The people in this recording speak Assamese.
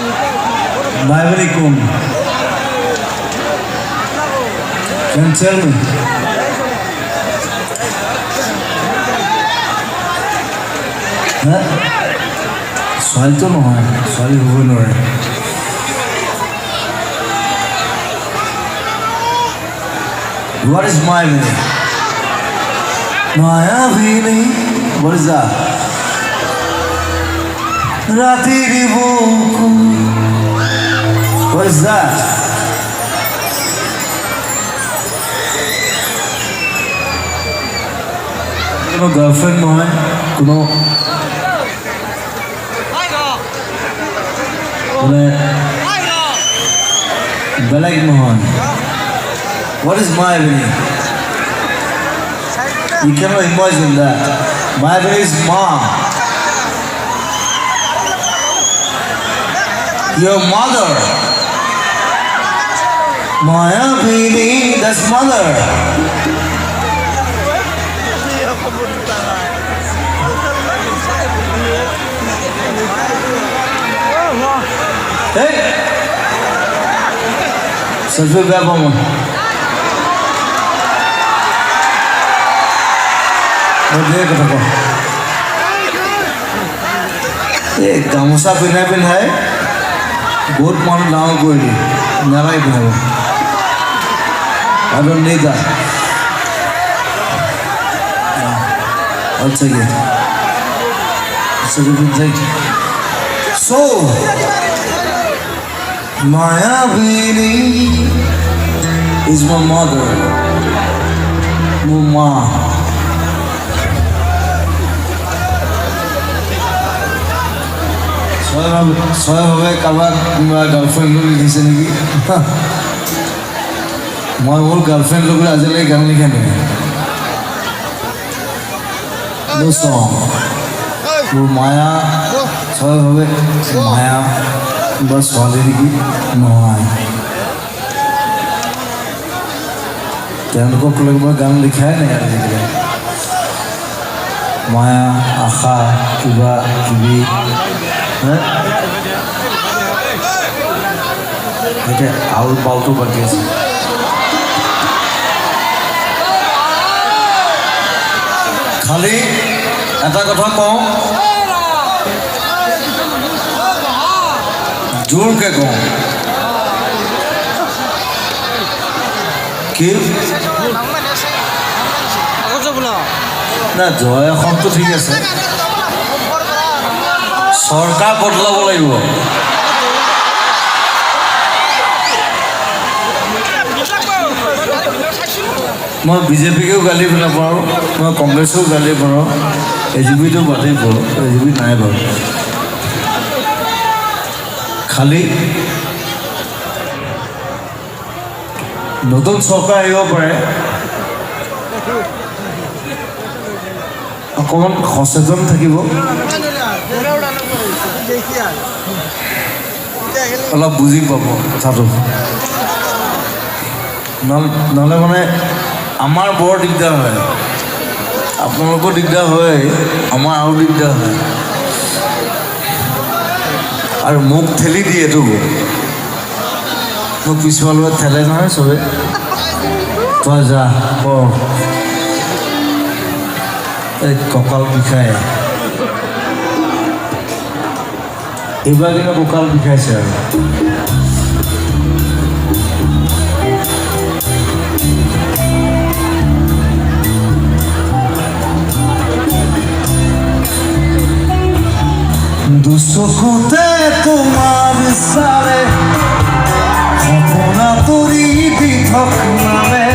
Assalamualaikum. Can you tell me? ছোৱালী তো নহয়, ছোৱালী হ'ব নোৱাৰে। What is my meaning? Mayavini. What is that? Ratiri buku. What is that? Kuno girlfriend নহয়, kuno বেলেগ নহয়। What is my meaning? You cannot imagine that. My meaning is mom. Your mother. Maya Bini, that's mother. Hey! Sajjad Baba mo. Mujhe kata ko. Ye gamusa pinai बहुत मन नाव कोई नाराय बनाओ। I don't need that. I'll take it. It's a good thing. So, Mayavini is my mother, Mama. স্বয়ংভাৱে কাৰোবাক কোনোবা গাৰ্লফ্ৰেণ্ড লৈ লিখিছে নেকি? মই মোৰ গাৰ্লফ্ৰেণ্ড লৈ আজিলৈকে গান লিখা নেকি? মোৰ মায়া স্বয়ংভাৱে মায়া বা ছোৱালী নেকি? নহয়, তেওঁলোকক লৈ মই গান লিখাই নাই আজিকালি। মায়া আশা কিবা কিবি এতিয়া আউল পাউলটো বাকী আছে। খালি এটা কথা কওঁ, জোৰকে কওঁ, কি না জয় অসমটো ঠিক আছে, চৰকাৰ বদলাব লাগিব। মই বিজেপিকেও গালি নাপাৰোঁ, মই কংগ্ৰেছেও গালি পাৰোঁ, এজিপিটো বাদেই পাৰোঁ, এজিপি নাই বাৰু। খালি নতুন চৰকাৰ আহিব পাৰে, অকণমান সচেতন থাকিব, অলপ বুজি পাব কথাটো। নহ'লে মানে আমাৰ বৰ দিগদাৰ হয়, আপোনালোকৰ দিগদাৰ হয়, আমাৰ আৰু দিগদাৰ হয়। আৰু মোক ঠেলি দিয়েতো, মোক পিছফালে ঠেলে নহয় চবে, তই যা কৰ, এই কঁকাল বিষায়। এইবাৰ কিন্তু কঁকাল বিষাইছে আৰু। দুচকুতে তোমাৰ চালে সপোনা তৰি দি থকা নামে